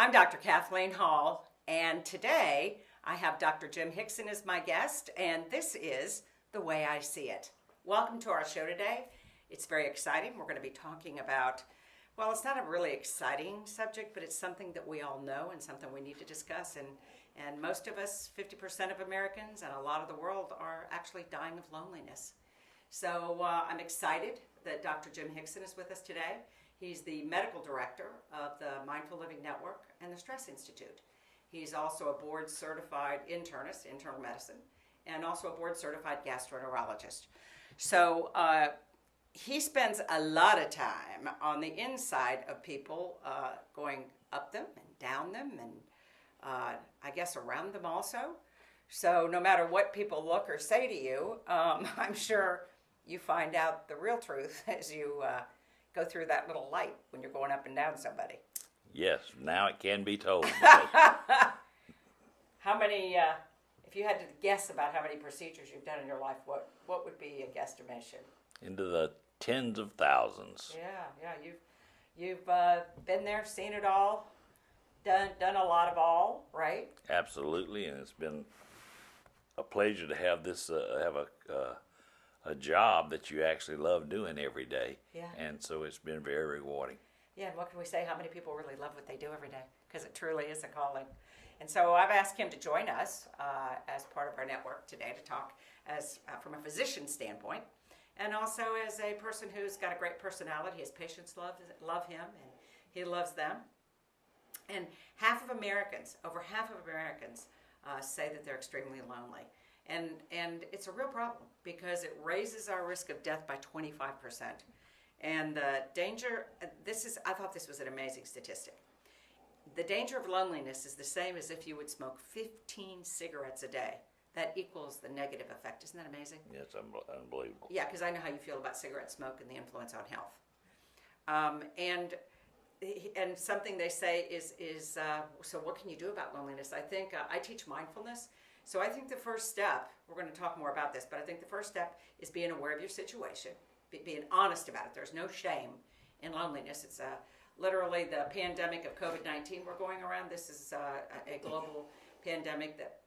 I'm Dr. Kathleen Hall, and today I have Dr. Jim Hixon as my guest, and this is The Way I See It. Welcome to our show today. It's very exciting. We're going to be talking about, well, it's not a really exciting subject, but it's something that we all know and something we need to discuss. And most of us, 50% of Americans and a lot of the world, are actually dying of loneliness. So I'm excited that Dr. Jim Hixon is with us today. He's the medical director of the Mindful Living Network and the Stress Institute. He's also a board-certified internist, internal medicine, and also a board-certified gastroenterologist. So he spends a lot of time on the inside of people, going up them and down them, and I guess around them also. So no matter what people look or say to you, I'm sure you find out the real truth as you go through that little light when you're going up and down somebody. Yes, now it can be told. How many, if you had to guess about how many procedures you've done in your life, what would be a guesstimation? Into the tens of thousands. Yeah, you've been there, seen it all, done a lot of all, right? Absolutely, and it's been a pleasure to have this, a job that you actually love doing every day. Yeah. And so it's been very rewarding. Yeah, and what can we say? How many people really love what they do every day? Because it truly is a calling. And so I've asked him to join us as part of our network today to talk as from a physician standpoint, and also as a person who's got a great personality. His patients love him, and he loves them. And over half of Americans say that they're extremely lonely. And it's a real problem because it raises our risk of death by 25%. And the danger, I thought this was an amazing statistic. The danger of loneliness is the same as if you would smoke 15 cigarettes a day. That equals the negative effect. Isn't that amazing? Yeah, it's unbelievable. Yeah, because I know how you feel about cigarette smoke and the influence on health. And something they say is so what can you do about loneliness? I think I teach mindfulness. So I think the first step, we're going to talk more about this, but I think the first step is being aware of your situation, being honest about it. There's no shame in loneliness. It's literally the pandemic of COVID-19 we're going around. This is a global pandemic that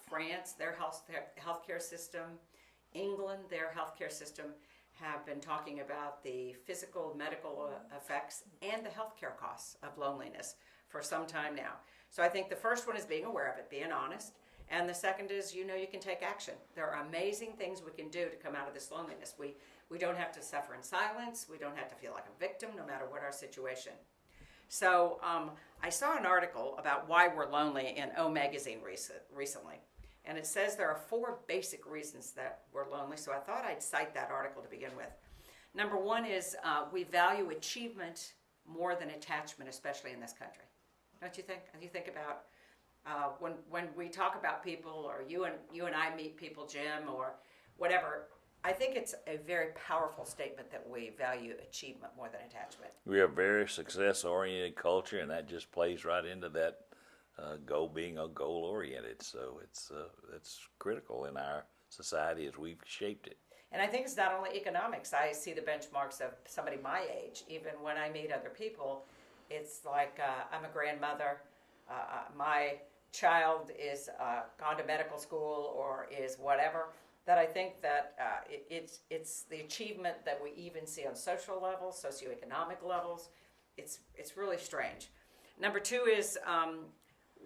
France, their healthcare system, England, their healthcare system, have been talking about the physical, medical effects and the healthcare costs of loneliness for some time now. So I think the first one is being aware of it, being honest. And the second is, you can take action. There are amazing things we can do to come out of this loneliness. We don't have to suffer in silence. We don't have to feel like a victim, no matter what our situation. So I saw an article about why we're lonely in O Magazine recently. And it says there are 4 basic reasons that we're lonely. So I thought I'd cite that article to begin with. Number 1 is we value achievement more than attachment, especially in this country. Don't you think? You think about when we talk about people, or you and I meet people, Jim, or whatever, I think it's a very powerful statement that we value achievement more than attachment. We are a very success-oriented culture, and that just plays right into that being a goal-oriented. So it's critical in our society as we've shaped it. And I think it's not only economics. I see the benchmarks of somebody my age. Even when I meet other people, it's like I'm a grandmother. My child is gone to medical school or is whatever, that I think that it's the achievement that we even see on social levels, socioeconomic levels. It's really strange. Number 2 is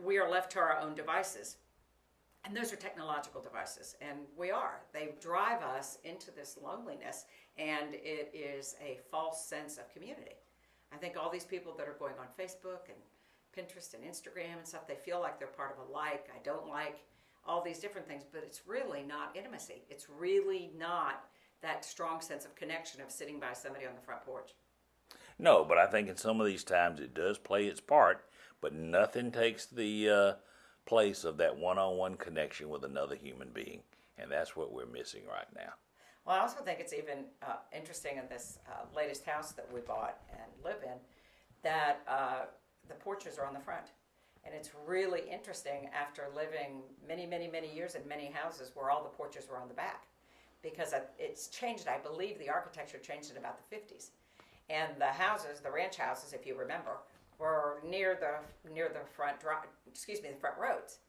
we are left to our own devices. And those are technological devices, and they drive us into this loneliness, and it is a false sense of community. I think all these people that are going on Facebook and Pinterest and Instagram and stuff, they feel like they're part of a I don't like, all these different things, but it's really not intimacy. It's really not that strong sense of connection of sitting by somebody on the front porch. No, but I think in some of these times it does play its part, but nothing takes the place of that one-on-one connection with another human being, and that's what we're missing right now. Well, I also think it's even interesting in this latest house that we bought and live in, that the porches are on the front. And it's really interesting after living many, many, many years in many houses where all the porches were on the back. Because it's changed, I believe the architecture changed in about the 50s. And the houses, the ranch houses, if you remember, were near the front the front roads.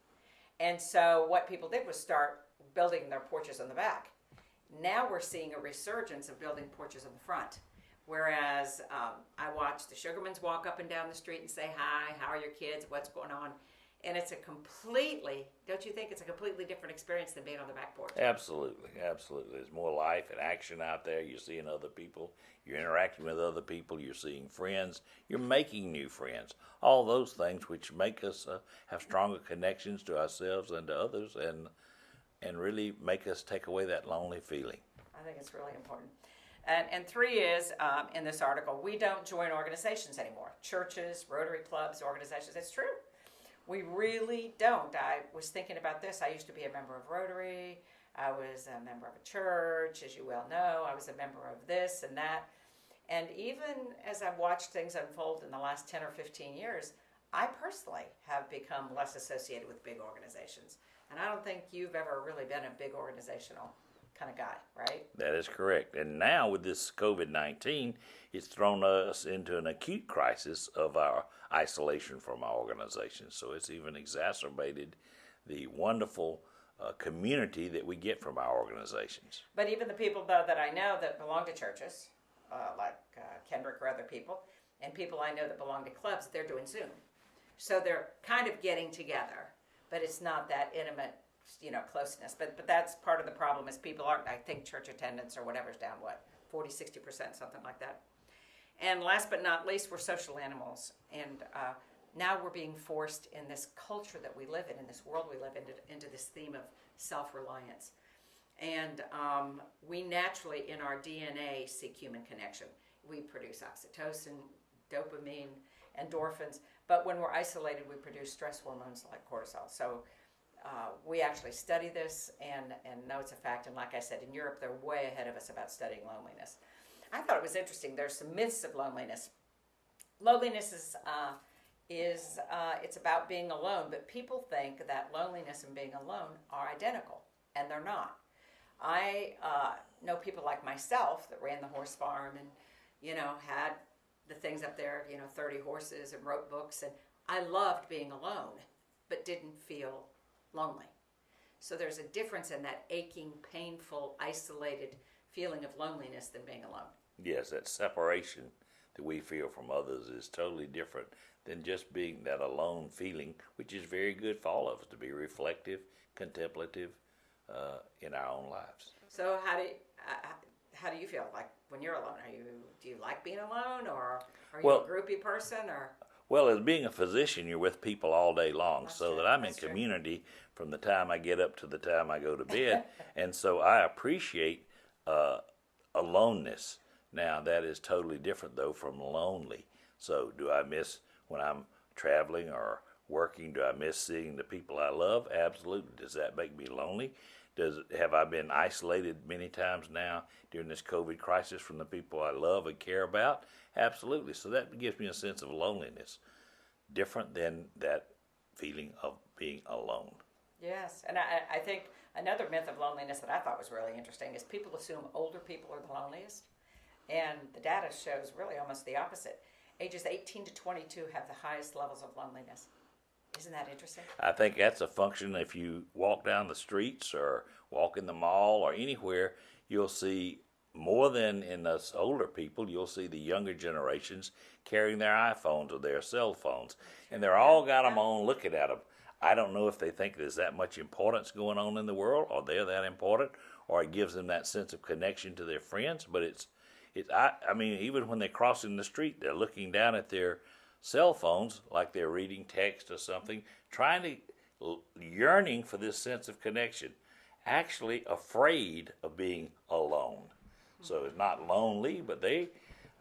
And so what people did was start building their porches on the back. Now we're seeing a resurgence of building porches on the front. Whereas I watch the Sugarmans walk up and down the street and say, hi, how are your kids, what's going on? And it's don't you think it's a completely different experience than being on the back porch? Absolutely, absolutely. There's more life and action out there. You're seeing other people. You're interacting with other people. You're seeing friends. You're making new friends. All those things which make us have stronger connections to ourselves and to others, and really make us take away that lonely feeling. I think it's really important. And 3 is, in this article, we don't join organizations anymore. Churches, Rotary clubs, organizations. It's true. We really don't. I was thinking about this. I used to be a member of Rotary. I was a member of a church, as you well know. I was a member of this and that. And even as I've watched things unfold in the last 10 or 15 years, I personally have become less associated with big organizations. And I don't think you've ever really been a big organizational kind of guy, right? That is correct. And now with this COVID-19, it's thrown us into an acute crisis of our isolation from our organization. So it's even exacerbated the wonderful community that we get from our organizations. But even the people, though, that I know that belong to churches, like Kendrick or other people, and people I know that belong to clubs, they're doing Zoom. So they're kind of getting together, but it's not that intimate, closeness. But that's part of the problem is people aren't, I think church attendance or whatever's down, 40, 60%, something like that. And last but not least, we're social animals. And now we're being forced in this culture that we live in this world we live in, into this theme of self-reliance. And we naturally, in our DNA, seek human connection. We produce oxytocin, dopamine, endorphins. But when we're isolated, we produce stress hormones like cortisol. So we actually study this and know it's a fact. And like I said, in Europe, they're way ahead of us about studying loneliness. I thought it was interesting. There's some myths of loneliness. Loneliness is it's about being alone, but people think that loneliness and being alone are identical, and they're not. I know people like myself that ran the horse farm and, had the things up there, 30 horses and wrote books, and I loved being alone, but didn't feel lonely. So there's a difference in that aching, painful, isolated feeling of loneliness than being alone. Yes, that separation that we feel from others is totally different than just being that alone feeling, which is very good for all of us to be reflective, contemplative in our own lives. So how do you feel like when you're alone? Do you like being alone, or are you a groupie person, or? Well, as being a physician, you're with people all day long, That's so true. that I'm That's in true. community from the time I get up to the time I go to bed, and so I appreciate aloneness. Now, that is totally different, though, from lonely. So do I miss when I'm traveling or working? Do I miss seeing the people I love? Absolutely. Does that make me lonely? Have I been isolated many times now during this COVID crisis from the people I love and care about? Absolutely. So that gives me a sense of loneliness, different than that feeling of being alone. Yes, and I think another myth of loneliness that I thought was really interesting is people assume older people are the loneliest, and the data shows really almost the opposite. Ages 18 to 22 have the highest levels of loneliness. Isn't that interesting? I think that's a function. If you walk down the streets or walk in the mall or anywhere, you'll see more than in us older people, you'll see the younger generations carrying their iPhones or their cell phones. And they're all got them on looking at them. I don't know if they think there's that much importance going on in the world, or they're that important, or it gives them that sense of connection to their friends. But I mean, even when they're crossing the street, they're looking down at their cell phones like they're reading text or something, yearning for this sense of connection, actually afraid of being alone. So it's not lonely, but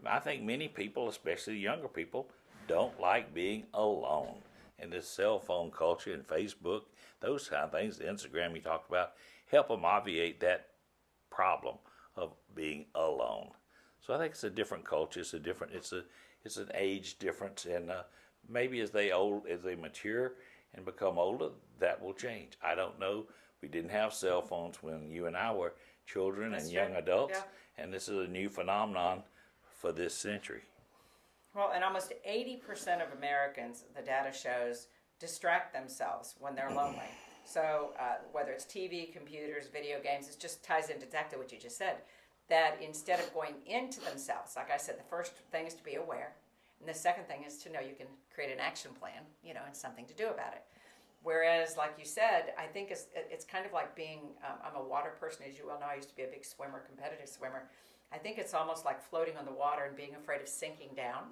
I think many people, especially younger people, don't like being alone. And this cell phone culture and Facebook, those kind of things, the Instagram you talked about, help them obviate that problem of being alone. So I think it's a different culture. It's an age difference, and maybe as they mature and become older, that will change. I don't know. We didn't have cell phones when you and I were children and young adults, and this is a new phenomenon for this century. Well, and almost 80% of Americans, the data shows, distract themselves when they're lonely. So whether it's TV, computers, video games, it just ties into exactly what you just said. That instead of going into themselves, like I said, the first thing is to be aware. And the second thing is to know you can create an action plan, and something to do about it. Whereas, like you said, I think it's kind of like being, I'm a water person, as you well know. I used to be a big swimmer, competitive swimmer. I think it's almost like floating on the water and being afraid of sinking down.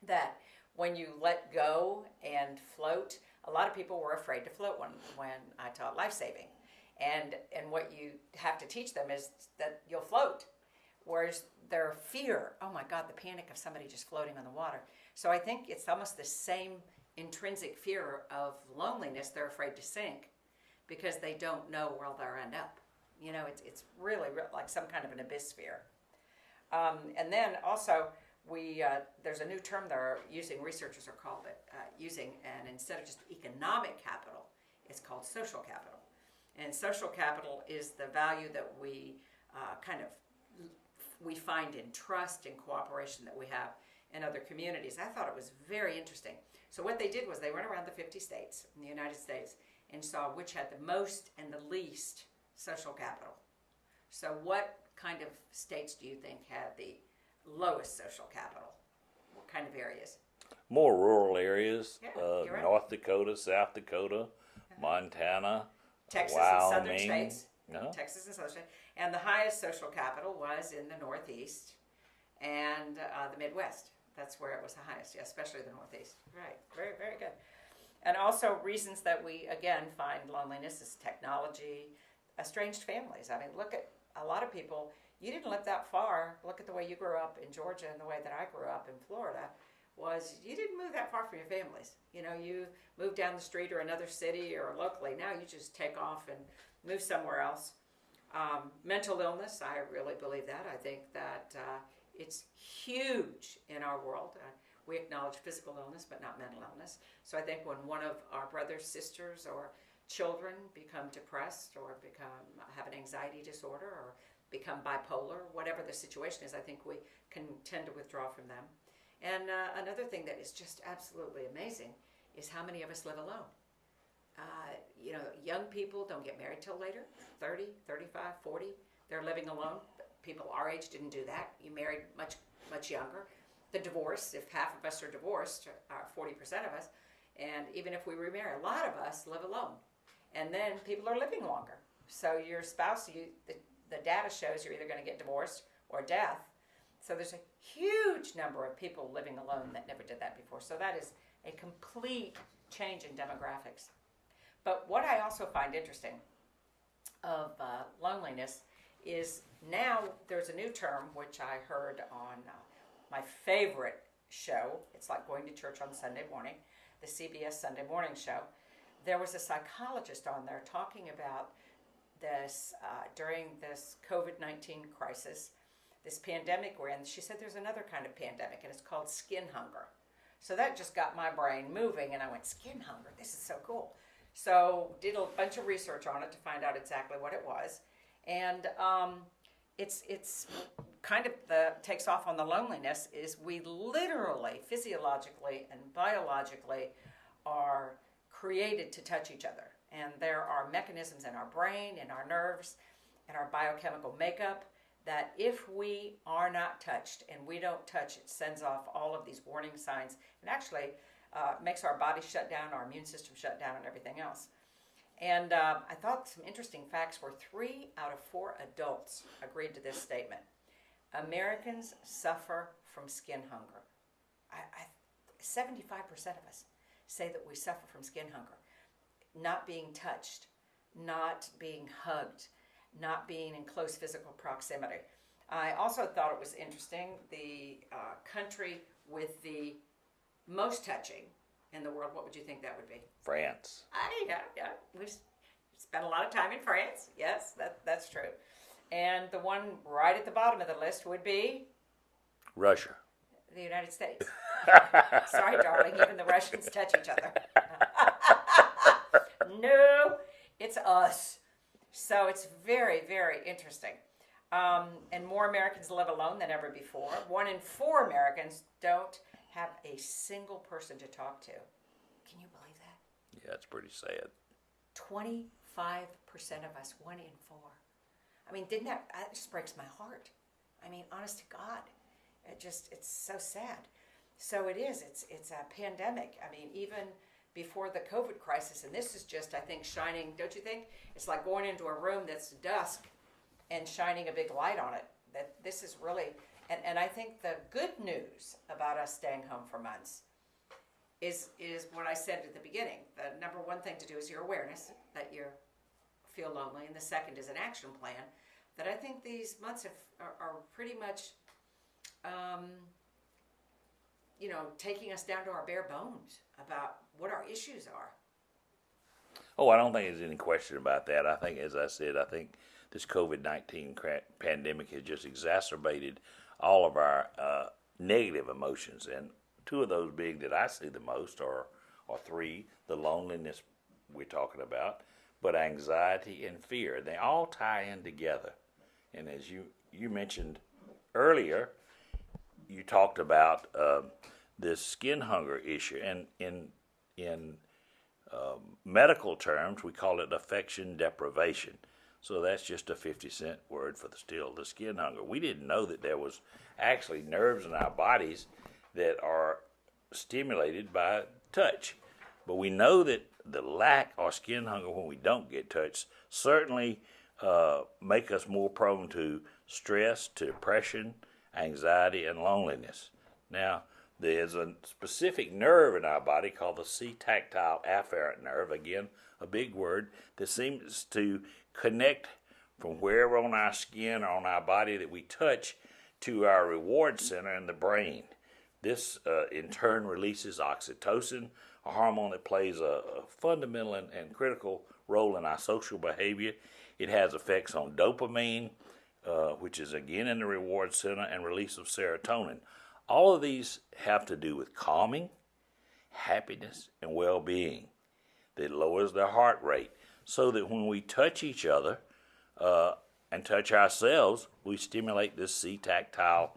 That when you let go and float, a lot of people were afraid to float when I taught life saving. And what you have to teach them is that you'll float. Whereas their fear, oh my God, the panic of somebody just floating on the water. So I think it's almost the same intrinsic fear of loneliness. They're afraid to sink because they don't know where they'll end up. It's really like some kind of an abyss fear. And then also, there's a new term they're using, researchers are called it, and instead of just economic capital, it's called social capital. And social capital is the value that we we find in trust and cooperation that we have in other communities. I thought it was very interesting. So what they did was they went around the 50 states in the United States and saw which had the most and the least social capital. So what kind of states do you think had the lowest social capital? What kind of areas? More rural areas, Yeah, you're right. North Dakota, South Dakota, Montana, Texas Wyoming. and southern states. No? Texas and southern states. And the highest social capital was in the Northeast and the Midwest. That's where it was the highest, yeah, especially the Northeast. Right, very, very good. And also reasons that we, again, find loneliness is technology, estranged families. I mean, look at a lot of people. You didn't live that far. Look at the way you grew up in Georgia and the way that I grew up in Florida. Was you didn't move that far from your families. You moved down the street or another city or locally. Now you just take off and move somewhere else. Mental illness, I really believe that. I think that it's huge in our world. We acknowledge physical illness, but not mental illness. So I think when one of our brothers, sisters, or children become depressed or have an anxiety disorder or become bipolar, whatever the situation is, I think we can tend to withdraw from them. And another thing that is just absolutely amazing is how many of us live alone. Young people don't get married till later, 30, 35, 40. They're living alone. People our age didn't do that. You married much, much younger. The divorce, if half of us are divorced, 40% of us, and even if we remarry, a lot of us live alone. And then people are living longer. So your spouse, the data shows you're either going to get divorced or death. So there's a huge number of people living alone that never did that before. So that is a complete change in demographics. But what I also find interesting of loneliness is now there's a new term which I heard on my favorite show. It's like going to church on Sunday morning, the CBS Sunday morning show. There was a psychologist on there talking about this during this COVID-19 crisis, this pandemic we're in. She said there's another kind of pandemic, and it's called skin hunger. So that just got my brain moving, and I went, skin hunger, this is so cool. So did a bunch of research on it to find out exactly what it was. And it's kind of takes off on the loneliness is we literally, physiologically and biologically are created to touch each other. And there are mechanisms in our brain, in our nerves, and our biochemical makeup that if we are not touched and we don't touch, it sends off all of these warning signs and actually makes our body shut down, our immune system shut down, and everything else. And I thought some interesting facts were 3 out of 4 adults agreed to this statement. Americans suffer from skin hunger. 75% of us say that we suffer from skin hunger. Not being touched, not being hugged, not being in close physical proximity. I also thought it was interesting, the country with the most touching in the world, what would you think that would be? France. Yeah. We spent a lot of time in France. Yes, that's true. And the one right at the bottom of the list would be? Russia. The United States. Sorry, darling, even the Russians touch each other. No, it's us. So it's very, very interesting. And more Americans live alone than ever before. 1 in 4 Americans don't have a single person to talk to. Can you believe that? Yeah, it's pretty sad. 25% of us, 1 in 4. I mean, that just breaks my heart. I mean, honest to God, it's so sad. So it's a pandemic. I mean, even before the COVID crisis, and this is just, I think, shining, don't you think? It's like going into a room that's dusk and shining a big light on it. That this is really, and I think the good news about us staying home for months is what I said at the beginning. The number one thing to do is your awareness that you feel lonely, and the second is an action plan. That I think these months are pretty much, taking us down to our bare bones about what our issues are. Oh, I don't think there's any question about that. I think, as I said, this COVID-19 pandemic has just exacerbated all of our negative emotions, and two of those big that I see the most are three: the loneliness we're talking about, but anxiety and fear. They all tie in together. And as you mentioned earlier, you talked about this skin hunger issue, and in medical terms, we call it affection deprivation. So that's just a 50-cent word for the skin hunger. We didn't know that there was actually nerves in our bodies that are stimulated by touch. But we know that the lack or skin hunger when we don't get touched certainly make us more prone to stress, to depression, anxiety, and loneliness. Now, there's a specific nerve in our body called the C-tactile afferent nerve, again, a big word, that seems to connect from wherever on our skin or on our body that we touch to our reward center in the brain. This, in turn, releases oxytocin, a hormone that plays a fundamental and critical role in our social behavior. It has effects on dopamine, which is again in the reward center, and release of serotonin. All of these have to do with calming, happiness, and well-being. That lowers the heart rate, so that when we touch each other and touch ourselves, we stimulate this C-tactile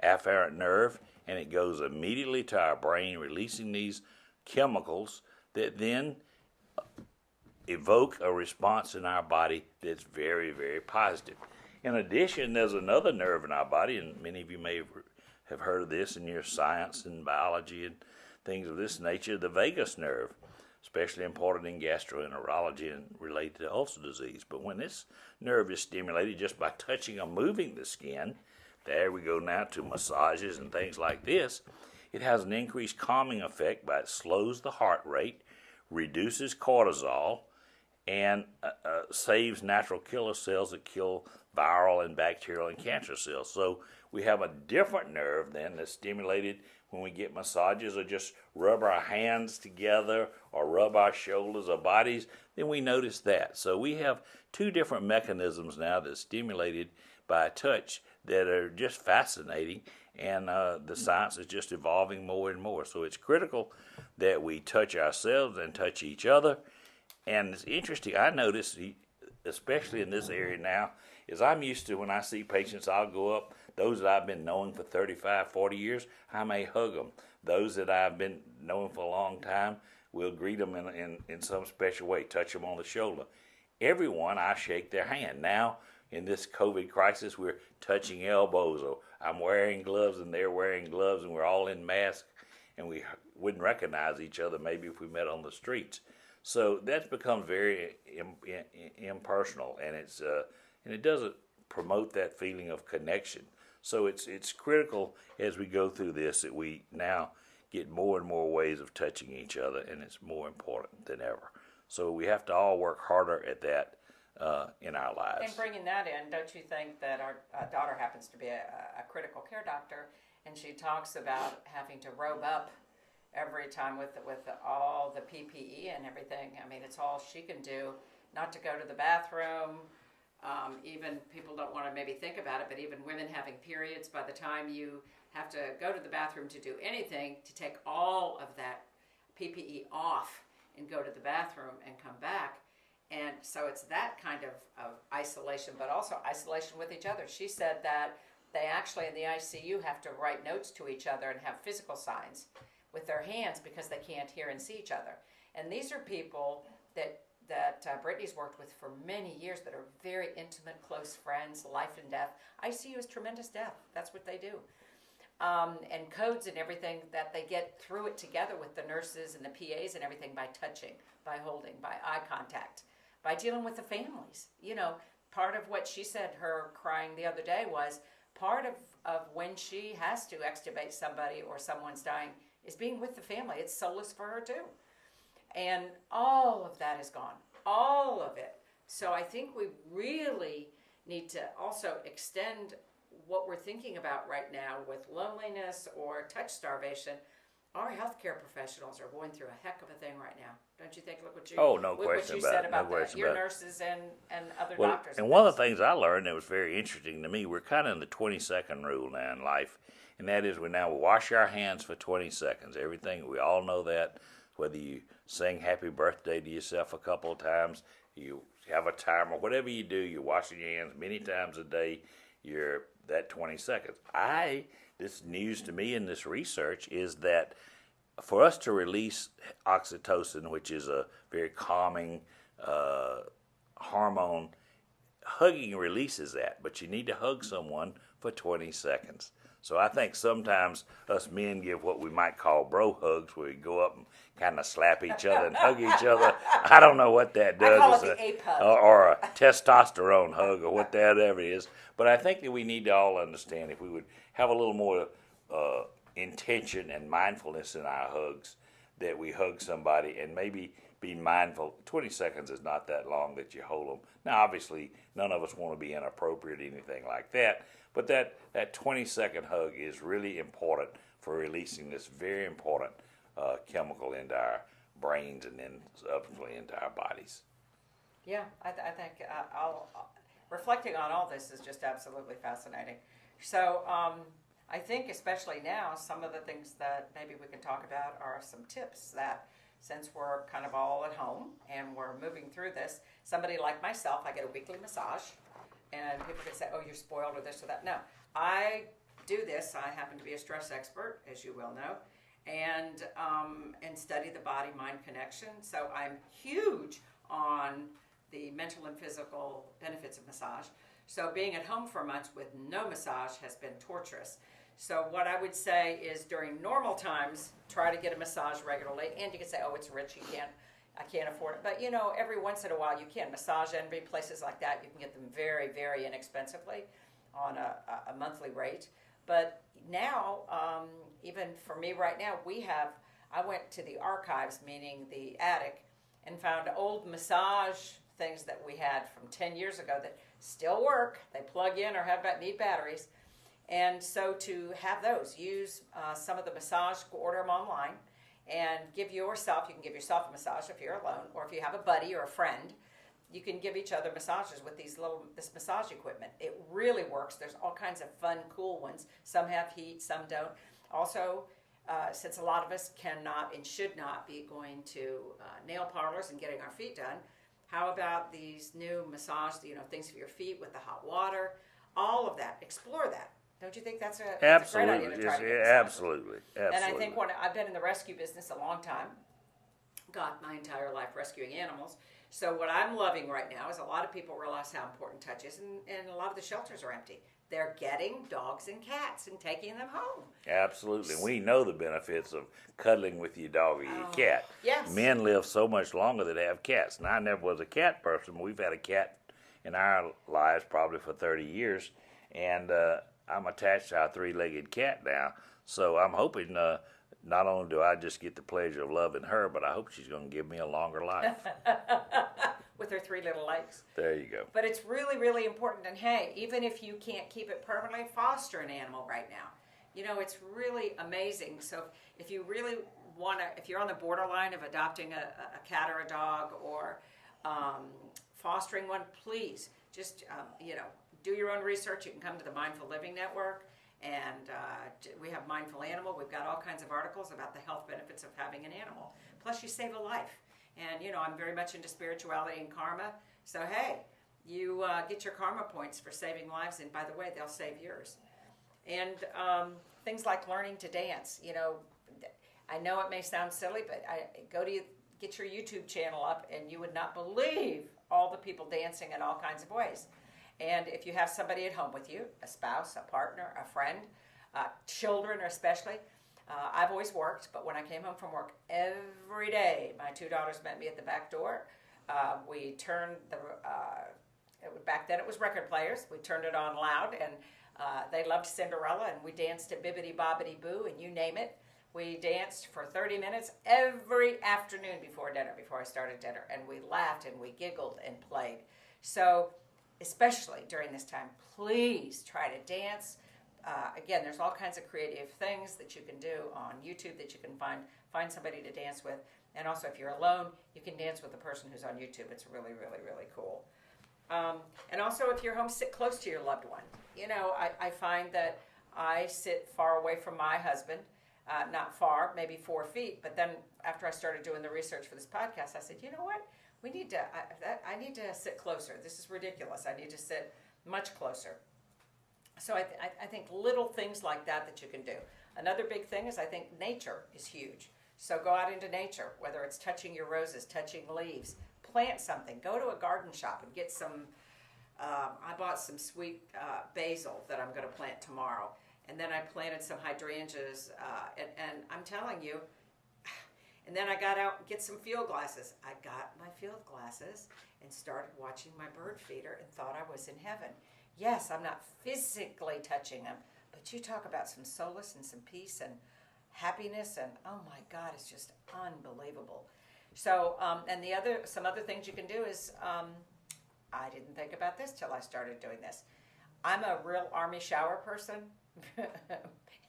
afferent nerve, and it goes immediately to our brain, releasing these chemicals that then evoke a response in our body that's very, very positive. In addition, there's another nerve in our body, and many of you may have heard of this in your science and biology and things of this nature, the vagus nerve, especially important in gastroenterology and related to ulcer disease. But when this nerve is stimulated just by touching or moving the skin, there we go now to massages and things like this, it has an increased calming effect by it slows the heart rate, reduces cortisol, and saves natural killer cells that kill viral and bacterial and cancer cells. So we have a different nerve then that's stimulated when we get massages or just rub our hands together or rub our shoulders or bodies, then we notice that. So we have two different mechanisms now that's stimulated by touch that are just fascinating, and the science is just evolving more and more. So it's critical that we touch ourselves and touch each other. And it's interesting, I notice, especially in this area now, is I'm used to when I see patients, I'll go up, those that I've been knowing for 35, 40 years, I may hug them. Those that I've been knowing for a long time, we'll greet them in some special way, touch them on the shoulder. Everyone, I shake their hand. Now, in this COVID crisis, we're touching elbows, or I'm wearing gloves and they're wearing gloves, and we're all in masks, and we wouldn't recognize each other maybe if we met on the streets. So that's become very impersonal, and it doesn't promote that feeling of connection. So it's critical as we go through this that we now get more and more ways of touching each other, and it's more important than ever. So we have to all work harder at that in our lives. And bringing that in, don't you think that our daughter happens to be a critical care doctor, and she talks about having to robe up every time with all the PPE and everything. I mean, it's all she can do, not to go to the bathroom. Even people don't want to maybe think about it, but even women having periods, by the time you have to go to the bathroom to do anything, to take all of that PPE off and go to the bathroom and come back, And so it's that kind of isolation, but also isolation with each other. She said that they actually in the ICU have to write notes to each other and have physical signs with their hands because they can't hear and see each other. And these are people that Brittany's worked with for many years that are very intimate, close friends, life and death. ICU is tremendous death. That's what they do. And codes and everything that they get through it together with the nurses and the PAs and everything by touching, by holding, by eye contact, by dealing with the families. Part of what she said, her crying the other day, was part of when she has to extubate somebody or someone's dying is being with the family. It's soulless for her too. And all of that is gone. All of it. So I think we really need to also extend what we're thinking about right now with loneliness or touch starvation. Our healthcare professionals are going through a heck of a thing right now. Don't you think? Look what you, Oh, no what question you about said it. about No question your about it. nurses and other Well, doctors. and one of the things I learned that was very interesting to me, we're kind of in the 20-second rule now in life, and that is we wash our hands for 20 seconds. Everything, we all know that. Whether you sing happy birthday to yourself a couple of times, you have a timer, whatever you do, you're washing your hands many times a day, you're that 20 seconds. This news to me in this research is that for us to release oxytocin, which is a very calming hormone, hugging releases that, but you need to hug someone for 20 seconds. So I think sometimes us men give what we might call bro hugs, where we go up and kind of slap each other and hug each other. I don't know what that does. I call it the ape hug. Or a testosterone hug or whatever it is. But I think that we need to all understand, if we would have a little more intention and mindfulness in our hugs, that we hug somebody and maybe be mindful. 20 seconds is not that long that you hold them. Now, obviously, none of us want to be inappropriate or anything like that, but that 20-second hug is really important for releasing this very important chemical into our brains and then subsequently into our bodies. Yeah, I think reflecting on all this is just absolutely fascinating. So I think especially now, some of the things that maybe we can talk about are some tips that, since we're kind of all at home and we're moving through this, somebody like myself, I get a weekly massage, and people can say, oh, you're spoiled or this or that. No, I do this. I happen to be a stress expert, as you well know, and study the body-mind connection. So I'm huge on the mental and physical benefits of massage. So being at home for months with no massage has been torturous. So what I would say is, during normal times, try to get a massage regularly. And you can say, oh, it's rich, I can't afford it. But every once in a while you can. Massage Envy, places like that, you can get them very, very inexpensively on a monthly rate. But now, even for me right now, I went to the archives, meaning the attic, and found old massage things that we had from 10 years ago that still work. They plug in or need batteries. And so to have those, use some of the massage, order them online, and you can give yourself a massage if you're alone, or if you have a buddy or a friend, you can give each other massages with this massage equipment. It really works. There's all kinds of fun, cool ones. Some have heat, some don't. Also, since a lot of us cannot and should not be going to nail parlors and getting our feet done, how about these new massage, things for your feet with the hot water, all of that. Explore that. Don't you think that's a great idea to try to get Absolutely. And I think I've been in the rescue business a long time, got my entire life rescuing animals. So what I'm loving right now is a lot of people realize how important touch is, and a lot of the shelters are empty. They're getting dogs and cats and taking them home. Absolutely. We know the benefits of cuddling with your dog or your cat. Yes. Men live so much longer that have cats. And I never was a cat person, but we've had a cat in our lives probably for 30 years. And I'm attached to our three-legged cat now. So I'm hoping not only do I just get the pleasure of loving her, but I hope she's going to give me a longer life. With her three little legs. There you go. But it's really, really important. And hey, even if you can't keep it permanently, foster an animal right now. It's really amazing. So if you really if you're on the borderline of adopting a cat or a dog, or fostering one, please just, do your own research. You can come to the Mindful Living Network, and we have Mindful Animal. We've got all kinds of articles about the health benefits of having an animal. Plus, you save a life. And, I'm very much into spirituality and karma. So, hey, you get your karma points for saving lives. And by the way, they'll save yours. And things like learning to dance. I know it may sound silly, but get your YouTube channel up, and you would not believe all the people dancing in all kinds of ways. And if you have somebody at home with you, a spouse, a partner, a friend, children especially, I've always worked, but when I came home from work every day, my two daughters met me at the back door. We turned back then it was record players. We turned it on loud, and they loved Cinderella, and we danced to Bibbidi Bobbidi Boo, and you name it. We danced for 30 minutes every afternoon before I started dinner, and we laughed and we giggled and played. So, especially during this time, please try to dance. Again, there's all kinds of creative things that you can do on YouTube that you can find somebody to dance with. And also, if you're alone, you can dance with the person who's on YouTube. It's really, really, really cool. And also, if you're home, sit close to your loved one. I find that I sit far away from my husband, not far, maybe 4 feet. But then after I started doing the research for this podcast, I said, you know what? I need to sit closer. This is ridiculous. I need to sit much closer. So I think little things like that you can do. Another big thing is I think nature is huge. So go out into nature, whether it's touching your roses, touching leaves, plant something. Go to a garden shop and get some, I bought some sweet basil that I'm going to plant tomorrow. And then I planted some hydrangeas, and I'm telling you, and then I got out and get some field glasses. I got my field glasses and started watching my bird feeder and thought I was in heaven. Yes, I'm not physically touching them, but you talk about some solace and some peace and happiness, and oh my God, it's just unbelievable. So, and some other things you can do is, I didn't think about this till I started doing this. I'm a real Army shower person,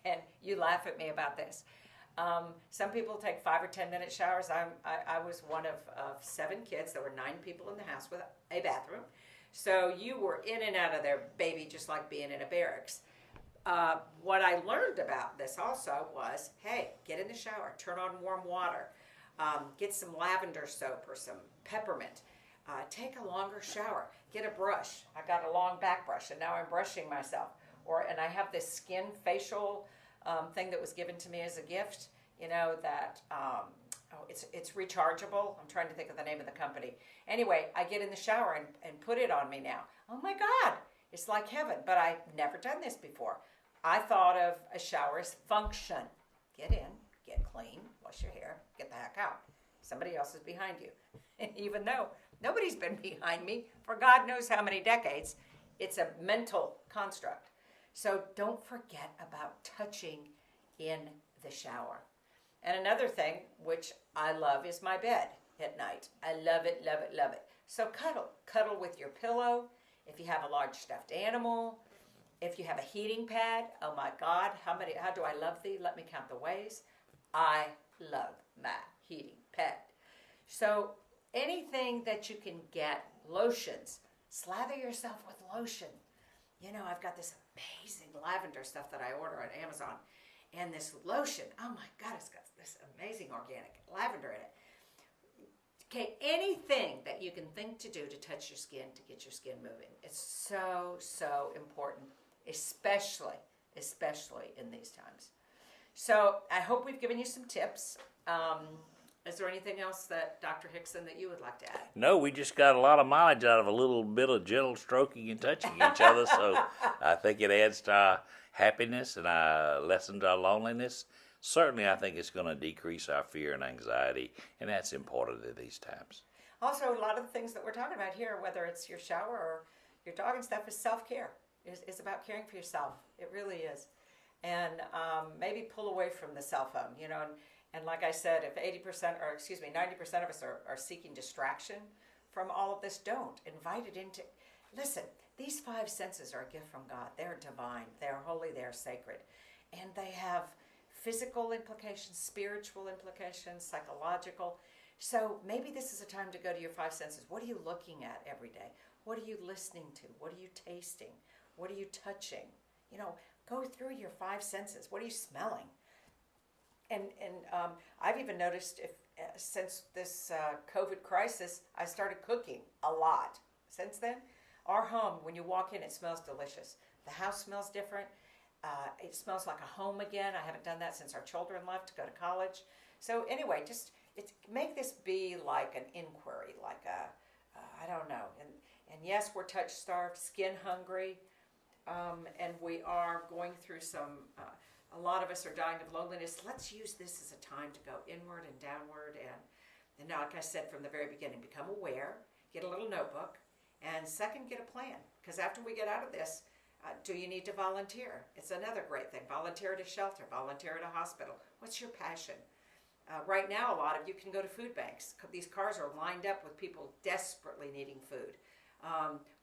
and you laugh at me about this. Some people take 5 or 10 minute showers. I was one of 7 kids. There were 9 people in the house with a bathroom. So you were in and out of there, baby, just like being in a barracks. What I learned about this also was, hey, get in the shower, turn on warm water, get some lavender soap or some peppermint, take a longer shower, get a brush. I got a long back brush, and now I'm brushing myself. And I have this skin facial thing that was given to me as a gift, that it's rechargeable. I'm trying to think of the name of the company. Anyway, I get in the shower and put it on me now. Oh my God, it's like heaven, but I've never done this before. I thought of a shower as function. Get in, get clean, wash your hair, get the heck out. Somebody else is behind you. And even though nobody's been behind me for God knows how many decades, it's a mental construct. So don't forget about touching in the shower. And another thing, which I love, is my bed at night. I love it, love it, love it. So cuddle with your pillow. If you have a large stuffed animal, if you have a heating pad, oh my God, how do I love thee? Let me count the ways. I love my heating pad. So anything that you can get, lotions, slather yourself with lotion. I've got this amazing lavender stuff that I order on Amazon. And this lotion, oh my God, it's got this amazing organic lavender in it. Okay, anything that you can think to do to touch your skin, to get your skin moving. It's so, so important, especially in these times. So I hope we've given you some tips. Is there anything else that Dr. Hixon that you would like to add? No, we just got a lot of mileage out of a little bit of gentle stroking and touching each other, so I think it adds to our happiness and lessens our loneliness. Certainly, I think it's going to decrease our fear and anxiety, and that's important at these times. Also, a lot of the things that we're talking about here, whether it's your shower or your dog and stuff, is self-care. It's about caring for yourself. It really is. And maybe pull away from the cell phone, And like I said, if 90% of us are seeking distraction from all of this, don't. Invite it into. Listen, these 5 senses are a gift from God. They're divine. They're holy. They're sacred. And they have physical implications, spiritual implications, psychological. So maybe this is a time to go to your 5 senses. What are you looking at every day? What are you listening to? What are you tasting? What are you touching? Go through your 5 senses. What are you smelling? I've even noticed since this COVID crisis, I started cooking a lot. Since then, our home, when you walk in, it smells delicious. The house smells different. It smells like a home again. I haven't done that since our children left to go to college. So anyway, make this be like an inquiry, like I don't know. And yes, we're touch-starved, skin-hungry, and we are going through some. A lot of us are dying of loneliness. Let's use this as a time to go inward and downward, and now, like I said from the very beginning, become aware. Get a little notebook, and second, get a plan. Because after we get out of this, do you need to volunteer? It's another great thing. Volunteer at a shelter, volunteer at a hospital. What's your passion? Right now, a lot of you can go to food banks. These cars are lined up with people desperately needing food.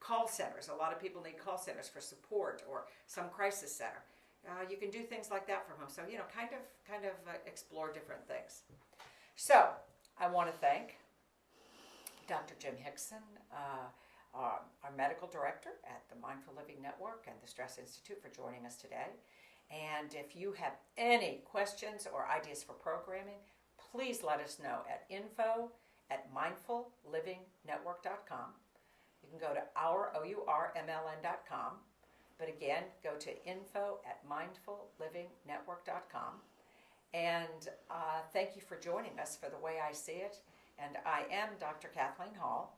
Call centers. A lot of people need call centers for support or some crisis center. You can do things like that from home. So, kind of explore different things. So, I want to thank Dr. Jim Hixon, our medical director at the Mindful Living Network and the Stress Institute, for joining us today. And if you have any questions or ideas for programming, please let us know at info@mindfullivingnetwork.com. You can go to OURMLN.com. But again, go to info@mindfullivingnetwork.com. And thank you for joining us for The Way I See It. And I am Dr. Kathleen Hall.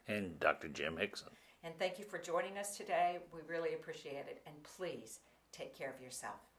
And Dr. Jim Hixon. And thank you for joining us today. We really appreciate it. And please take care of yourself.